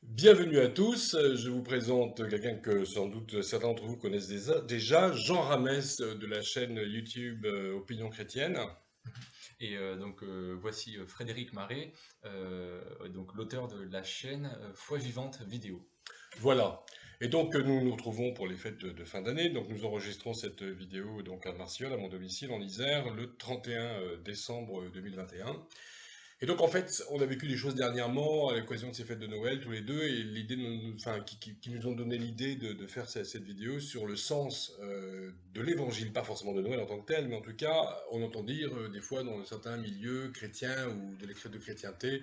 Bienvenue à tous, je vous présente quelqu'un que sans doute certains d'entre vous connaissent déjà, Jean Ramès de la chaîne YouTube Opinion Chrétienne. Voici Frédéric Marais, donc l'auteur de la chaîne Foi Vivante Vidéo. Voilà. Et donc nous nous retrouvons pour les fêtes de fin d'année. Donc nous enregistrons cette vidéo donc à Marciol, à mon domicile en Isère, le 31 décembre 2021. Et donc en fait, on a vécu des choses dernièrement à l'occasion de ces fêtes de Noël tous les deux, et l'idée, enfin, qui nous ont donné l'idée de faire cette vidéo sur le sens de l'Évangile, pas forcément de Noël en tant que tel, mais en tout cas, on entend dire des fois dans certains milieux chrétiens ou de chrétienté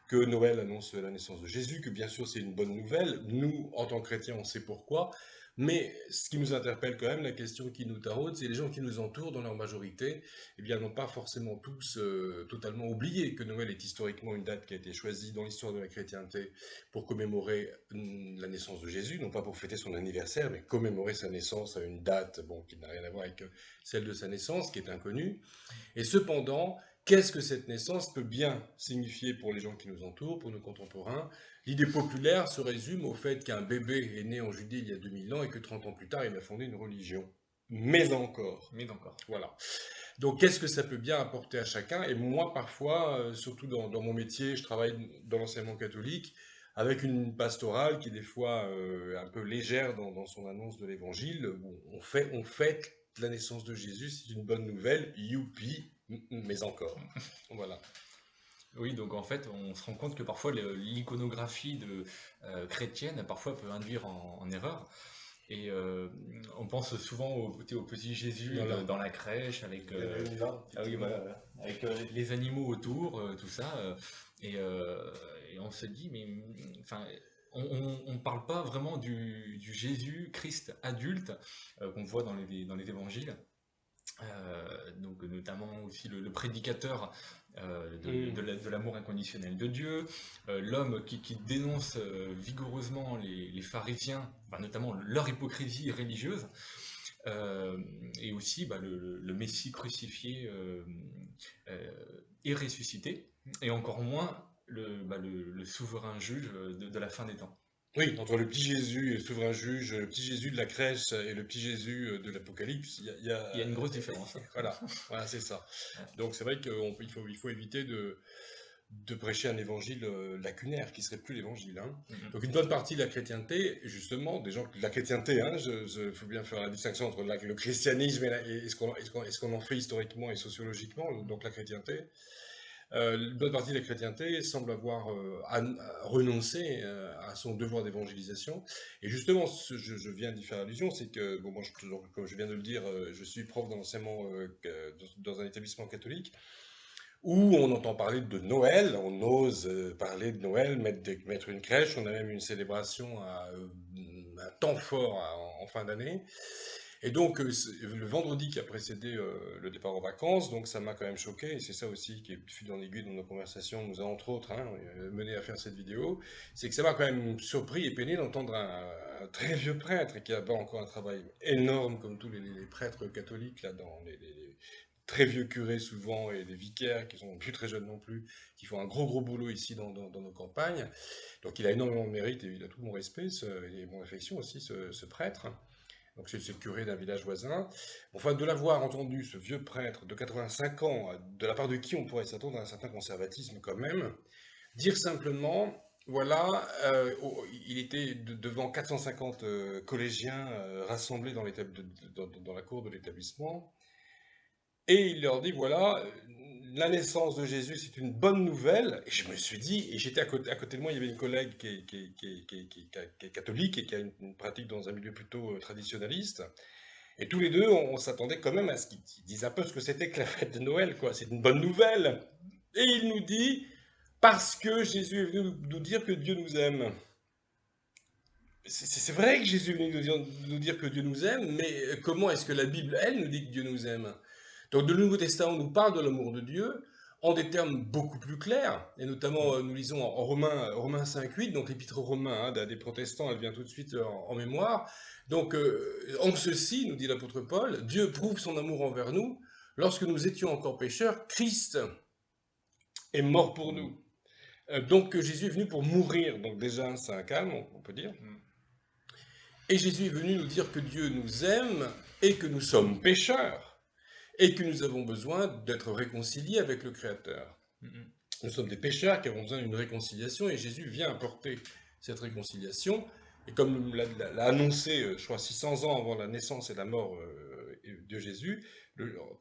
que Noël annonce la naissance de Jésus, que bien sûr c'est une bonne nouvelle. Nous, en tant que chrétiens, on sait pourquoi. Mais ce qui nous interpelle quand même, la question qui nous taraude, c'est les gens qui nous entourent, dans leur majorité, eh bien, n'ont pas forcément tous totalement oublié que Noël est historiquement une date qui a été choisie dans l'histoire de la chrétienté pour commémorer la naissance de Jésus, non pas pour fêter son anniversaire, mais commémorer sa naissance à une date bon, qui n'a rien à voir avec celle de sa naissance, qui est inconnue. Et cependant, qu'est-ce que cette naissance peut bien signifier pour les gens qui nous entourent, pour nos contemporains? L'idée populaire se résume au fait qu'un bébé est né en Judée il y a 2000 ans et que 30 ans plus tard, il a fondé une religion. Mais encore. Mais encore. Voilà. Donc, qu'est-ce que ça peut bien apporter à chacun? Et moi, parfois, surtout dans mon métier, je travaille dans l'enseignement catholique, avec une pastorale qui est des fois un peu légère dans son annonce de l'évangile. Où on fête la naissance de Jésus, c'est une bonne nouvelle, youpi, mais encore. Voilà. Oui, donc en fait, on se rend compte que parfois l'iconographie chrétienne parfois peut induire en erreur. Et on pense souvent au petit Jésus Voilà. dans la crèche avec, On y va, ah oui, effectivement. voilà, avec les animaux autour, tout ça. Et, euh, et on se dit, mais enfin, on parle pas vraiment du Jésus Christ adulte qu'on voit dans les évangiles. Donc notamment aussi le prédicateur Mm. de l'amour inconditionnel de Dieu, l'homme qui dénonce vigoureusement les pharisiens, enfin, notamment leur hypocrisie religieuse, euh, et aussi bah, le Messie crucifié euh, et ressuscité, et encore moins le souverain juge de la fin des temps. Oui, entre le petit Jésus et le souverain juge, le petit Jésus de la crèche et le petit Jésus de l'Apocalypse, Il y a une grosse différence, hein. voilà, voilà, c'est ça. Donc c'est vrai qu'il faut éviter de prêcher un évangile lacunaire, qui serait plus l'évangile, hein. Mhm. Donc une bonne partie de la chrétienté, justement, des gens de la chrétienté, hein, faut bien faire la distinction entre le christianisme et ce qu'on en fait historiquement et sociologiquement, donc la chrétienté. Une bonne partie de la chrétienté semble avoir renoncé à son devoir d'évangélisation. Et justement, je viens d'y faire allusion, c'est que, bon, moi, donc, comme je viens de le dire, je suis prof d'enseignement dans un établissement catholique où on entend parler de Noël, on ose parler de Noël, mettre une crèche, on a même une célébration, un temps fort en fin d'année. Et donc, le vendredi qui a précédé le départ en vacances, donc ça m'a quand même choqué, et c'est ça aussi qui est fil en aiguille dans nos conversations, nous a entre autres mené à faire cette vidéo, c'est que ça m'a quand même surpris et peiné d'entendre un très vieux prêtre qui a pas encore un travail énorme comme tous les prêtres catholiques là dans les très vieux curés souvent et des vicaires qui sont plus très jeunes non plus, qui font un gros boulot ici dans nos campagnes. Donc il a énormément de mérite et il a tout mon respect et mon affection aussi, ce prêtre. Donc c'est le curé d'un village voisin. Enfin, de l'avoir entendu, ce vieux prêtre de 85 ans, de la part de qui on pourrait s'attendre à un certain conservatisme quand même, dire simplement, voilà, il était devant 450 collégiens rassemblés dans la cour de l'établissement, et il leur dit, voilà, la naissance de Jésus, c'est une bonne nouvelle. Et je me suis dit, et j'étais à côté de moi, il y avait une collègue qui est catholique et qui a une pratique dans un milieu plutôt traditionnaliste. Et tous les deux, on s'attendait quand même à ce qu'ils disent un peu ce que c'était que la fête de Noël, quoi. C'est une bonne nouvelle. Et il nous dit, parce que Jésus est venu nous dire que Dieu nous aime. C'est vrai que Jésus est venu nous dire que Dieu nous aime, mais comment est-ce que la Bible, elle, nous dit que Dieu nous aime? Donc, le Nouveau Testament nous parle de l'amour de Dieu en des termes beaucoup plus clairs, et notamment, nous lisons en Romains 5,8, donc l'épître aux Romains des protestants, elle vient tout de suite en mémoire. Donc, en ceci, nous dit l'apôtre Paul, Dieu prouve son amour envers nous, lorsque nous étions encore pécheurs, Christ est mort pour nous. Donc Jésus est venu pour mourir, donc déjà c'est un calme, on peut dire. Mm. Et Jésus est venu nous dire que Dieu nous aime et que nous sommes pécheurs et que nous avons besoin d'être réconciliés avec le Créateur. Mm. Nous sommes des pécheurs qui avons besoin d'une réconciliation et Jésus vient apporter cette réconciliation. Et comme l'a annoncé, je crois, 600 ans avant la naissance et la mort de Jésus,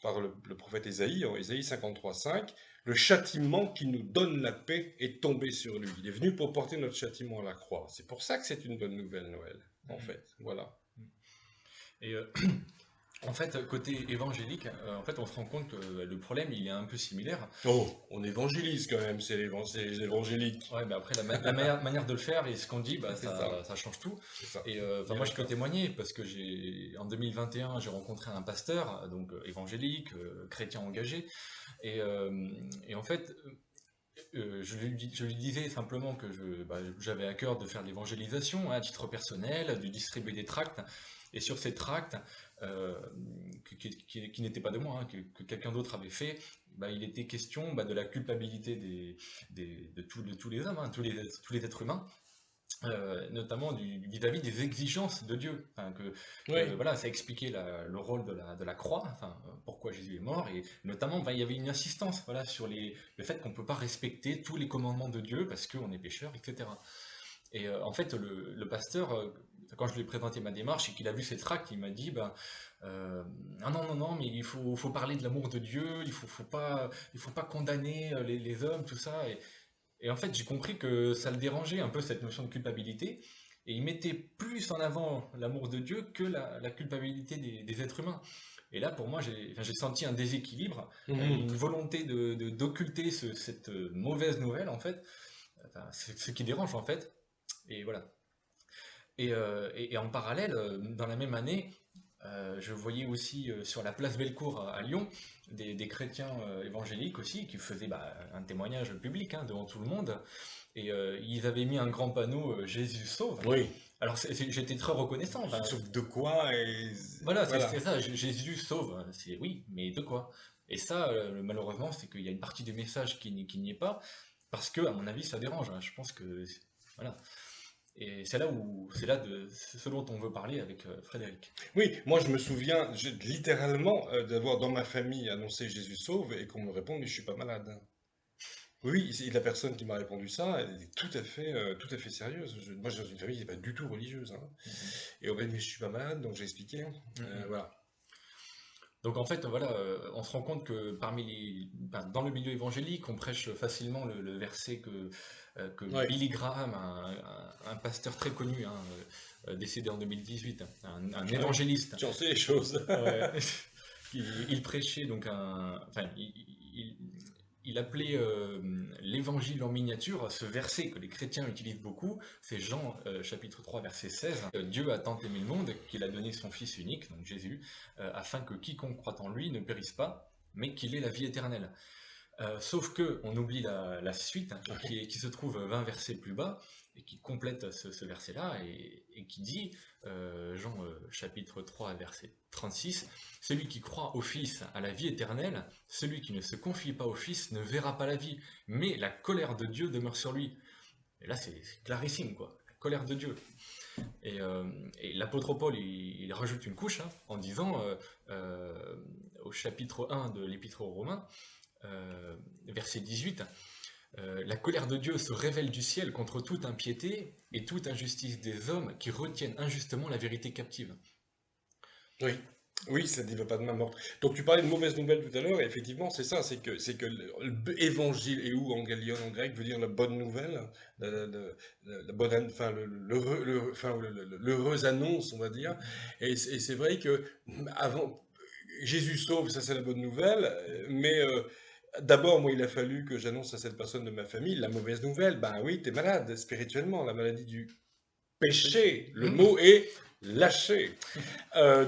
par le prophète Ésaïe, en Ésaïe 53,5, le châtiment qui nous donne la paix est tombé sur lui. Il est venu pour porter notre châtiment à la croix. C'est pour ça que c'est une bonne nouvelle, Noël, en fait. Voilà. Et en fait, côté évangélique, en fait, on se rend compte que le problème, il est un peu similaire. Oh, on évangélise quand même, c'est les évangéliques. Ouais, mais après, la manière de le faire et ce qu'on dit, bah, C'est ça. ça change tout. C'est ça. Et moi, je peux témoigner parce que en 2021, j'ai rencontré un pasteur, donc évangélique, chrétien engagé. Et en fait, je lui disais simplement que j'avais à cœur de faire de l'évangélisation à titre personnel, de distribuer des tracts. Et sur ces tracts, qui n'étaient pas de moi, hein, que quelqu'un d'autre avait fait, bah, il était question de la culpabilité de tous les hommes, hein, tous les êtres humains. Notamment vis-à-vis des exigences de Dieu. Enfin, Oui. voilà, ça expliquait le rôle de la croix, enfin, pourquoi Jésus est mort, et notamment il y avait une insistance voilà, sur le fait qu'on ne peut pas respecter tous les commandements de Dieu parce qu'on est pécheur, etc. Et en fait, le pasteur, quand je lui ai présenté ma démarche et qu'il a vu ces tracts, il m'a dit ah non, non, non, mais faut parler de l'amour de Dieu, il faut pas condamner les hommes, tout ça. Et en fait, j'ai compris que ça le dérangeait un peu cette notion de culpabilité, et il mettait plus en avant l'amour de Dieu que la culpabilité des êtres humains. Et là, pour moi, j'ai senti un déséquilibre, une volonté d'occulter cette mauvaise nouvelle, en fait, enfin, ce qui dérange, en fait. Et voilà. Et en parallèle, dans la même année, je voyais aussi sur la place Bellecour à Lyon des chrétiens évangéliques aussi qui faisaient un témoignage public hein, devant tout le monde. Et ils avaient mis un grand panneau Jésus sauve. Oui. Alors j'étais très reconnaissant. Enfin, Sauf de quoi et... voilà, Voilà. c'est ça, Jésus sauve. C'est oui, mais de quoi? Et ça, malheureusement, c'est qu'il y a une partie du message qui n'y est pas, parce que, à mon avis, ça dérange. Hein. Je pense que. Voilà. Et c'est là de ce dont on veut parler avec Frédéric. Oui, moi je me souviens littéralement d'avoir dans ma famille annoncé Jésus sauve et qu'on me réponde mais je suis pas malade. Oui, la personne qui m'a répondu ça, elle est tout à fait sérieuse. Moi, je suis dans une famille qui n'est pas du tout religieuse. Hein. Et on m'a dit, mais je suis pas malade, donc j'ai expliqué. Voilà. Donc en fait, voilà, on se rend compte que dans le milieu évangélique, on prêche facilement le verset que Ouais. Billy Graham, un pasteur très connu, hein, décédé en 2018, un évangéliste, Tu en sais les choses. ouais, il prêchait donc enfin, il appelait l'évangile en miniature, ce verset que les chrétiens utilisent beaucoup, c'est Jean chapitre 3 verset 16. Dieu a tant aimé le monde qu'il a donné son Fils unique, donc Jésus, afin que quiconque croit en lui ne périsse pas, mais qu'il ait la vie éternelle. Sauf que on oublie la suite, hein, qui se trouve 20 versets plus bas, et qui complète ce verset-là, et qui dit, Jean chapitre 3 verset 36, « Celui qui croit au Fils a la vie éternelle, celui qui ne se confie pas au Fils ne verra pas la vie, mais la colère de Dieu demeure sur lui. » Et là c'est clarissime, quoi, la colère de Dieu. Et l'apôtre Paul, il rajoute une couche, hein, en disant, au chapitre 1 de l'Épître aux Romains, verset 18, la colère de Dieu se révèle du ciel contre toute impiété et toute injustice des hommes qui retiennent injustement la vérité captive. Oui. Oui, ça ne va pas de main morte. Donc tu parlais de mauvaise nouvelle tout à l'heure, et effectivement c'est ça, c'est que l'évangile et ou angelion en grec veut dire la bonne nouvelle, la bonne, enfin l'heureuse annonce, on va dire. Et c'est vrai que avant Jésus sauve, ça c'est la bonne nouvelle, mais d'abord moi il a fallu que j'annonce à cette personne de ma famille la mauvaise nouvelle. Ben oui, t'es malade spirituellement, la maladie du péché. Le mot est lâché.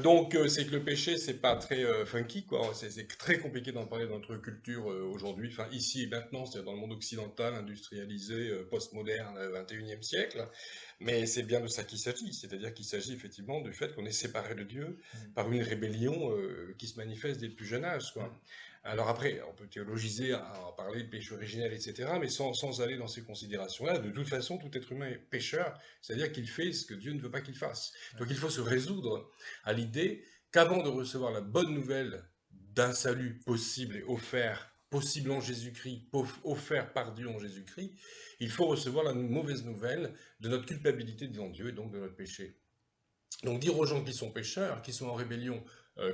Donc, c'est que le péché, c'est pas très funky, quoi. C'est très compliqué d'en parler dans notre culture aujourd'hui. Enfin, ici et maintenant, c'est-à-dire dans le monde occidental, industrialisé, postmoderne, 21e siècle. Mais c'est bien de ça qu'il s'agit, c'est-à-dire qu'il s'agit effectivement du fait qu'on est séparé de Dieu par une rébellion qui se manifeste dès le plus jeune âge, quoi. Alors après, on peut théologiser, parler de péché originel, etc., mais sans aller dans ces considérations-là. De toute façon, tout être humain est pécheur, c'est-à-dire qu'il fait ce que Dieu ne veut pas qu'il fasse. Donc il faut se résoudre à l'idée qu'avant de recevoir la bonne nouvelle d'un salut possible et offert, possible en Jésus-Christ, offert par Dieu en Jésus-Christ, il faut recevoir la mauvaise nouvelle de notre culpabilité devant Dieu et donc de notre péché. Donc dire aux gens qui sont pécheurs, qui sont en rébellion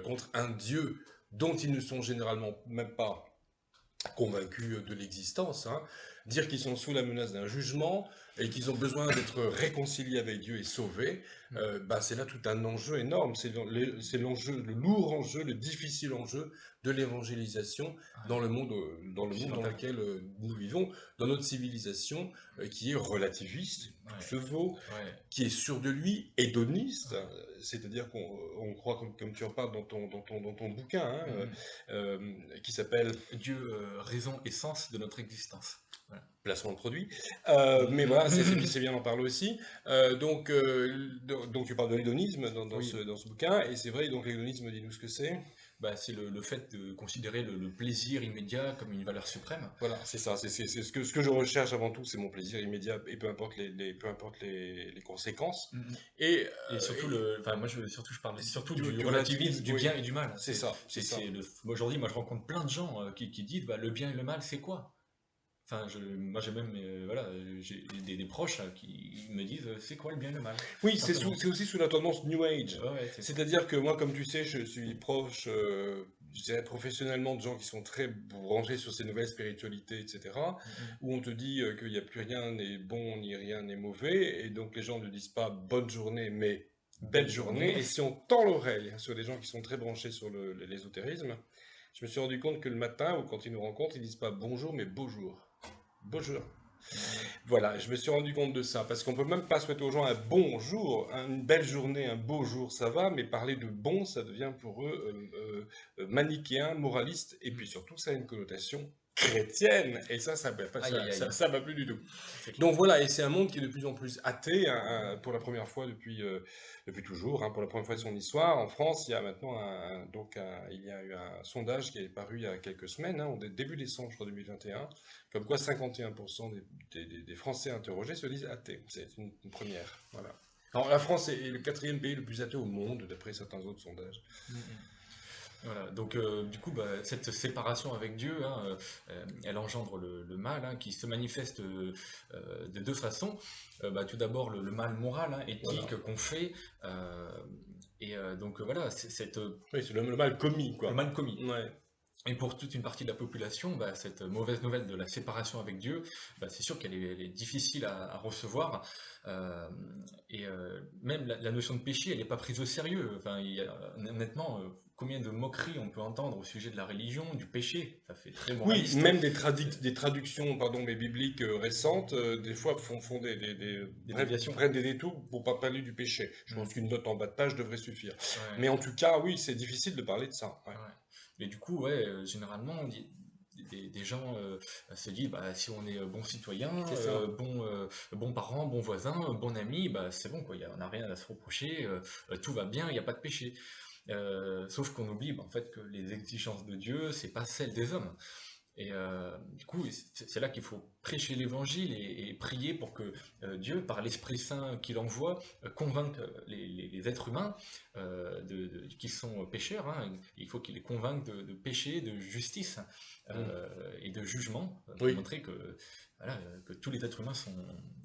contre un Dieu dont ils ne sont généralement même pas convaincus de l'existence, hein, dire qu'ils sont sous la menace d'un jugement et qu'ils ont besoin d'être réconciliés avec Dieu et sauvés, bah c'est là tout un enjeu énorme. C'est l'enjeu, le lourd enjeu, le difficile enjeu de l'évangélisation dans le monde, dans lequel nous vivons, dans notre civilisation qui est relativiste, tout se vaut, qui est sûr de lui, hédoniste, c'est-à-dire qu'on croit, comme tu en parles dans ton bouquin, qui s'appelle Dieu, raison et sens de notre existence. Voilà. Placement de produit. Mais voilà, c'est bien d'en parler aussi. Donc tu parles de l'hédonisme dans ce bouquin, et c'est vrai, donc l'hédonisme, dis-nous ce que c'est. Bah, c'est le fait de considérer le plaisir immédiat comme une valeur suprême. Voilà, c'est ça, c'est ce que je recherche avant tout, c'est mon plaisir immédiat, et peu importe les conséquences. Et surtout, moi je parle surtout du relativisme du bien et du mal. C'est ça. Aujourd'hui, moi je rencontre plein de gens qui disent bah, le bien et le mal, c'est quoi? Enfin, moi j'ai même j'ai des proches qui me disent c'est quoi le bien et le mal? Oui, c'est aussi sous la tendance New Age. Ouais, c'est-à-dire que moi, comme tu sais, je suis proche, je dirais professionnellement, de gens qui sont très branchés sur ces nouvelles spiritualités, etc., où on te dit qu'il n'y a plus rien n'est bon ni rien n'est mauvais, et donc les gens ne disent pas bonne journée, mais belle journée. Et si on tend l'oreille sur des gens qui sont très branchés sur l'ésotérisme, je me suis rendu compte que le matin, ou quand ils nous rencontrent, ils disent pas bonjour, mais beau jour. Bonjour. Voilà, je me suis rendu compte de ça, parce qu'on peut même pas souhaiter aux gens un bon jour, une belle journée, un beau jour, ça va, mais parler de bon, ça devient pour eux manichéen, moraliste, et puis surtout, ça a une connotation chrétienne, et ça va plus du tout. Donc voilà, et c'est un monde qui est de plus en plus athée, pour la première fois depuis toujours, pour la première fois de son histoire. En France, il y a maintenant il y a eu un sondage qui est paru il y a quelques semaines, au début décembre, je crois, 2021, comme quoi 51% des Français interrogés se disent athées. C'est une première. Voilà. Alors, la France est le 4e pays le plus athée au monde, d'après certains autres sondages. Voilà, donc du coup, cette séparation avec Dieu, elle engendre le mal qui se manifeste de deux façons. Tout d'abord, le mal moral, éthique qu'on fait. Donc voilà, oui, c'est le mal commis, quoi. Le mal commis. Ouais. Et pour toute une partie de la population, cette mauvaise nouvelle de la séparation avec Dieu, c'est sûr qu'elle est difficile à recevoir. Même la notion de péché, elle n'est pas prise au sérieux. Enfin, honnêtement, combien de moqueries on peut entendre au sujet de la religion, du péché? Ça fait très moraliste. Oui, même des traductions bibliques récentes, des fois font prennent des détours pour pas parler du péché. Je pense qu'une note en bas de page devrait suffire. Ouais. Mais en tout cas, oui, c'est difficile de parler de ça. Ouais. Mais du coup, généralement, des gens se disent si on est bon citoyen, bon parent, bon voisin, bon ami, c'est bon, quoi, on n'a rien à se reprocher, tout va bien, il n'y a pas de péché. Sauf qu'on oublie en fait que les exigences de Dieu, c'est pas celles des hommes. Et du coup, c'est là qu'il faut prêcher l'évangile et prier pour que Dieu, par l'Esprit Saint qu'il envoie, convainque les êtres humains qui sont pécheurs. Il faut qu'il les convainque de péché, de justice et de jugement, pour montrer que tous les êtres humains sont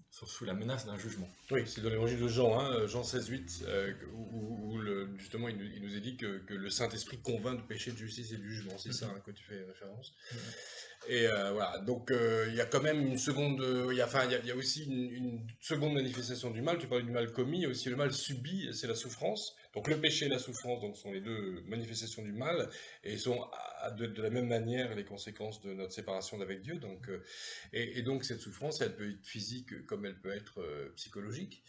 sous la menace d'un jugement. Oui, c'est dans l'évangile de Jean, Jean 16,8, où justement il nous est dit que le Saint-Esprit convainc de péché, de justice et de jugement. C'est ça que tu fais référence. Et voilà, donc il y a quand même une seconde, il y a aussi une seconde manifestation du mal. Tu parlais du mal commis, il y a aussi le mal subi, c'est la souffrance. Donc le péché et la souffrance sont les deux manifestations du mal, et sont de la même manière les conséquences de notre séparation d'avec Dieu. Donc, et donc cette souffrance, elle peut être physique comme elle peut être psychologique.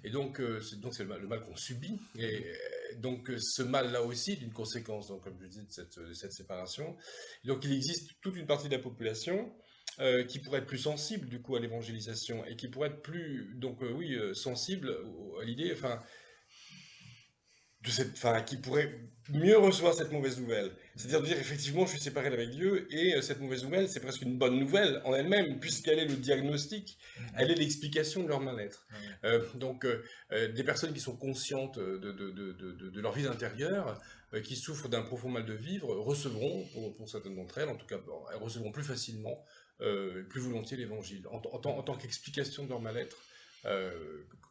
Et donc c'est le mal qu'on subit. Et donc ce mal-là aussi est une conséquence, donc, comme je dis, de cette séparation. Donc il existe toute une partie de la population qui pourraient être plus sensibles du coup à l'évangélisation et qui pourraient être plus, donc oui, sensibles à l'idée, enfin, enfin, qui pourrait mieux recevoir cette mauvaise nouvelle. C'est-à-dire de dire effectivement je suis séparé d'avec Dieu et cette mauvaise nouvelle c'est presque une bonne nouvelle en elle-même puisqu'elle est le diagnostic, elle est l'explication de leur mal-être. Des personnes qui sont conscientes de leur vie intérieure, qui souffrent d'un profond mal de vivre, recevront, pour certaines d'entre elles en tout cas, bon, elles recevront plus facilement, plus volontiers l'évangile en tant qu'explication de leur mal-être.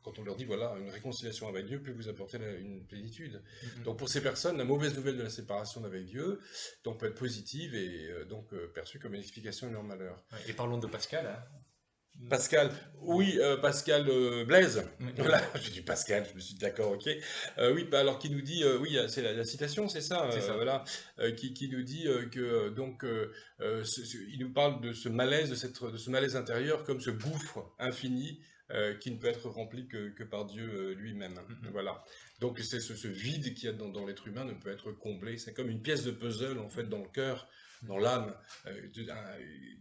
Quand on leur dit, voilà, une réconciliation avec Dieu peut vous apporter une plénitude. Donc pour ces personnes, la mauvaise nouvelle de la séparation d'avec Dieu donc, peut être positive et perçue comme une explication de leur malheur. Et parlons de Pascal, hein. Pascal, oui, Pascal Blaise. Oui. Voilà, j'ai dit Pascal, je me suis dit d'accord, ok. Oui, bah, alors qui nous dit, oui, c'est la citation, c'est ça, C'est ça. voilà, qui nous dit il nous parle de ce malaise, de ce malaise intérieur comme ce gouffre infini qui ne peut être rempli que par Dieu lui-même. Voilà. Donc c'est ce vide qu'il y a dans l'être humain ne peut être comblé. C'est comme une pièce de puzzle en fait dans le cœur, dans l'âme,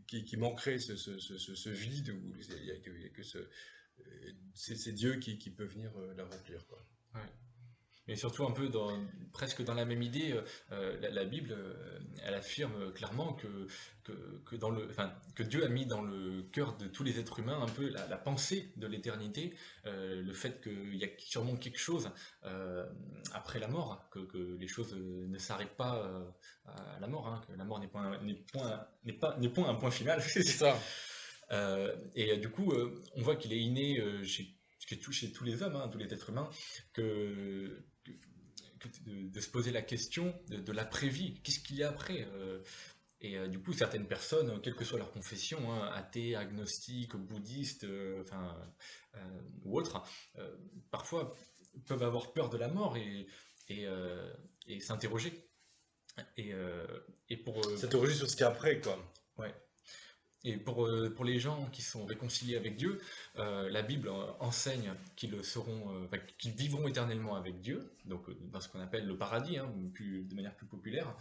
qui manquerait ce vide où il y a que c'est Dieu qui peut venir la remplir, quoi. Ouais. Mais surtout un peu presque dans la même idée, la Bible, elle affirme clairement que Dieu a mis dans le cœur de tous les êtres humains un peu la pensée de l'éternité, le fait qu'il y a sûrement quelque chose après la mort, que les choses ne s'arrêtent pas à la mort, hein, que la mort n'est point un point final. C'est ça. Du coup, on voit qu'il est inné chez tous les hommes, hein, tous les êtres humains, de se poser la question de l'après-vie. Qu'est-ce qu'il y a après du coup, certaines personnes, quelle que soit leur confession, hein, athées, agnostiques, bouddhistes, ou autres, parfois peuvent avoir peur de la mort et s'interroger. S'interroger sur ce qu'il y a après, quoi. Ouais. Et pour les gens qui sont réconciliés avec Dieu, la Bible enseigne qu'ils vivront éternellement avec Dieu, donc dans ce qu'on appelle le paradis, hein, de manière plus populaire,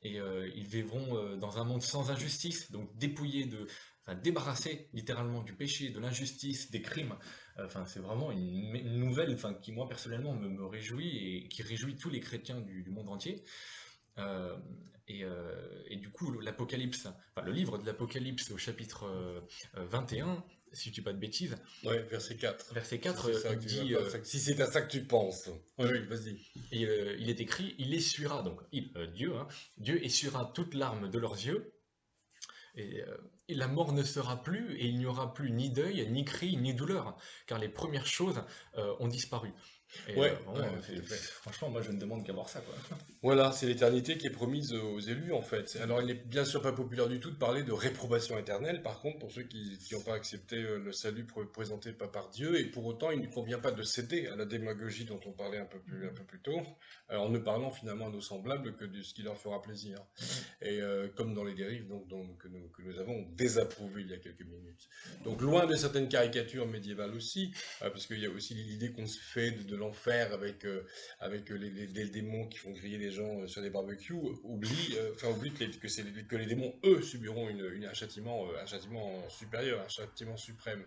et ils vivront dans un monde sans injustice, donc débarrassés littéralement du péché, de l'injustice, des crimes. C'est vraiment une nouvelle qui, moi, personnellement, me réjouit et qui réjouit tous les chrétiens du monde entier. Du coup, le livre de l'Apocalypse au chapitre 21, si je dis pas de bêtises. Ouais, verset 4. Verset 4, il dit... si c'est à ça que tu penses. Oui, vas-y. Il est écrit, il essuiera, donc Dieu, hein, Dieu essuiera toute larme de leurs yeux, et la mort ne sera plus, et il n'y aura plus ni deuil, ni cri, ni douleur, car les premières choses ont disparu. Franchement, moi je ne demande qu'à voir ça, quoi. Voilà, c'est l'éternité qui est promise aux élus, en fait. Alors, il n'est bien sûr pas populaire du tout de parler de réprobation éternelle, par contre, pour ceux qui n'ont pas accepté le salut présenté pas par Dieu, et pour autant, il ne convient pas de céder à la démagogie dont on parlait un peu plus tôt, en ne parlant finalement à nos semblables que de ce qui leur fera plaisir. Et comme dans les dérives que nous avons désapprouvé il y a quelques minutes. Donc, loin de certaines caricatures médiévales aussi, parce qu'il y a aussi l'idée qu'on se fait de l'enfer avec les démons qui font griller les gens sur des barbecues, oublie que les démons, eux, subiront un châtiment supérieur, un châtiment suprême.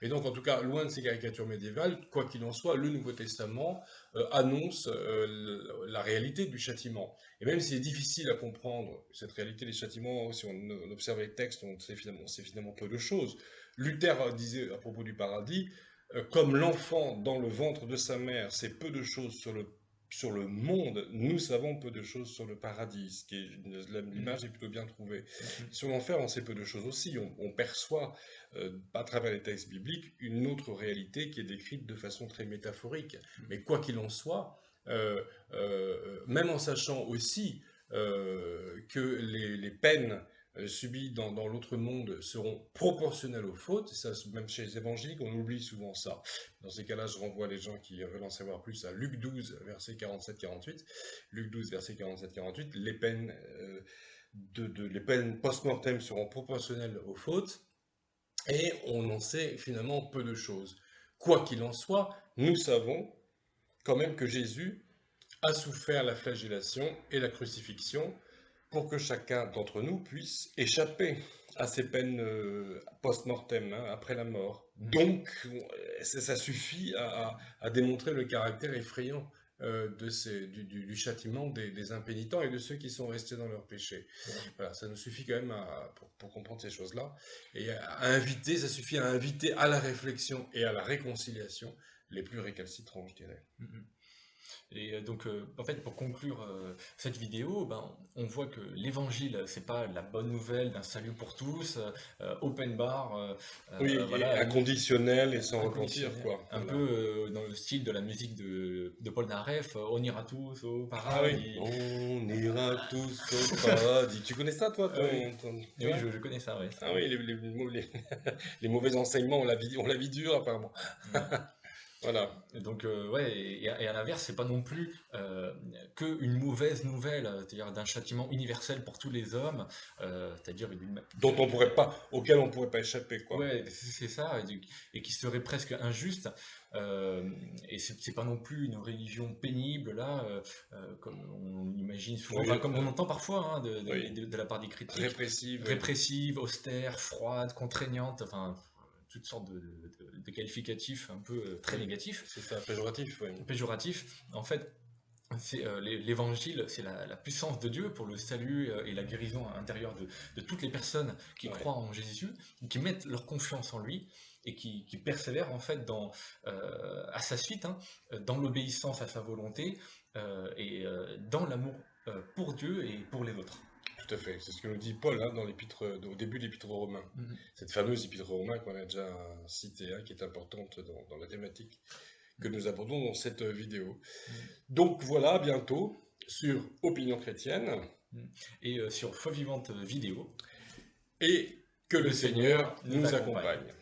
Et donc, en tout cas, loin de ces caricatures médiévales, quoi qu'il en soit, le Nouveau Testament annonce la réalité du châtiment. Et même s'il est difficile à comprendre cette réalité des châtiments, si on observe les textes, on sait finalement peu de choses. Luther disait à propos du paradis, comme l'enfant dans le ventre de sa mère sait peu de choses sur le monde, nous savons peu de choses sur le paradis, ce qui est l'image est plutôt bien trouvée. Sur l'enfer, on sait peu de choses aussi. On perçoit, à travers les textes bibliques, une autre réalité qui est décrite de façon très métaphorique. Mais quoi qu'il en soit, même en sachant aussi que les peines subies dans l'autre monde seront proportionnelles aux fautes, ça, même chez les évangéliques, on oublie souvent ça. Dans ces cas-là, je renvoie les gens qui veulent en savoir plus à Luc 12, verset 47-48. Luc 12, verset 47-48, les peines, les peines post-mortem seront proportionnelles aux fautes, et on en sait finalement peu de choses. Quoi qu'il en soit, nous savons quand même que Jésus a souffert la flagellation et la crucifixion pour que chacun d'entre nous puisse échapper à ces peines post-mortem, hein, après la mort. Donc, ça suffit à démontrer le caractère effrayant du châtiment des impénitents et de ceux qui sont restés dans leur péché. Voilà, ça nous suffit quand même pour comprendre ces choses-là. Et ça suffit à inviter à la réflexion et à la réconciliation les plus récalcitrants, je dirais. Et donc, en fait, pour conclure cette vidéo, on voit que l'évangile, c'est pas la bonne nouvelle d'un salut pour tous, open bar, Oui, et voilà, inconditionnel et sans repentir, inconditionnel, quoi. un Voilà. peu dans le style de la musique de Paul Naref, on ira tous au Ah oui, paradis. on ira tous au paradis. Tu connais ça, toi, Oui, tu oui, vois. je connais ça, ouais. Ah oui, les mauvais enseignements, on la vie dure, apparemment. Ouais. Voilà. Et donc, ouais, et à l'inverse, c'est pas non plus que une mauvaise nouvelle, c'est-à-dire d'un châtiment universel pour tous les hommes, c'est-à-dire Auquel on pourrait pas échapper, quoi. ouais, c'est ça, et qui serait presque injuste. Et c'est pas non plus une religion pénible, là, comme on imagine souvent, Oui, enfin, comme on entend parfois hein, oui. de la part des critiques, Répressive, oui. répressive, austère, froide, contraignante, enfin, toutes sortes de qualificatifs un peu très négatifs, C'est ça, péjoratif, oui. péjoratifs. En fait, c'est l'évangile, c'est la puissance de Dieu pour le salut et la guérison intérieure de toutes les personnes qui Ouais. croient en Jésus, qui mettent leur confiance en lui et qui persévèrent en fait à sa suite, hein, dans l'obéissance à sa volonté et dans l'amour pour Dieu et pour les autres. Tout à fait. C'est ce que nous dit Paul hein, au début de l'épître aux Romains. Cette fameuse épître aux Romains qu'on a déjà citée, hein, qui est importante dans la thématique que nous abordons dans cette vidéo. Donc voilà, à bientôt sur Opinion chrétienne. Et sur Foi Vivante vidéo. Et que le Seigneur nous accompagne.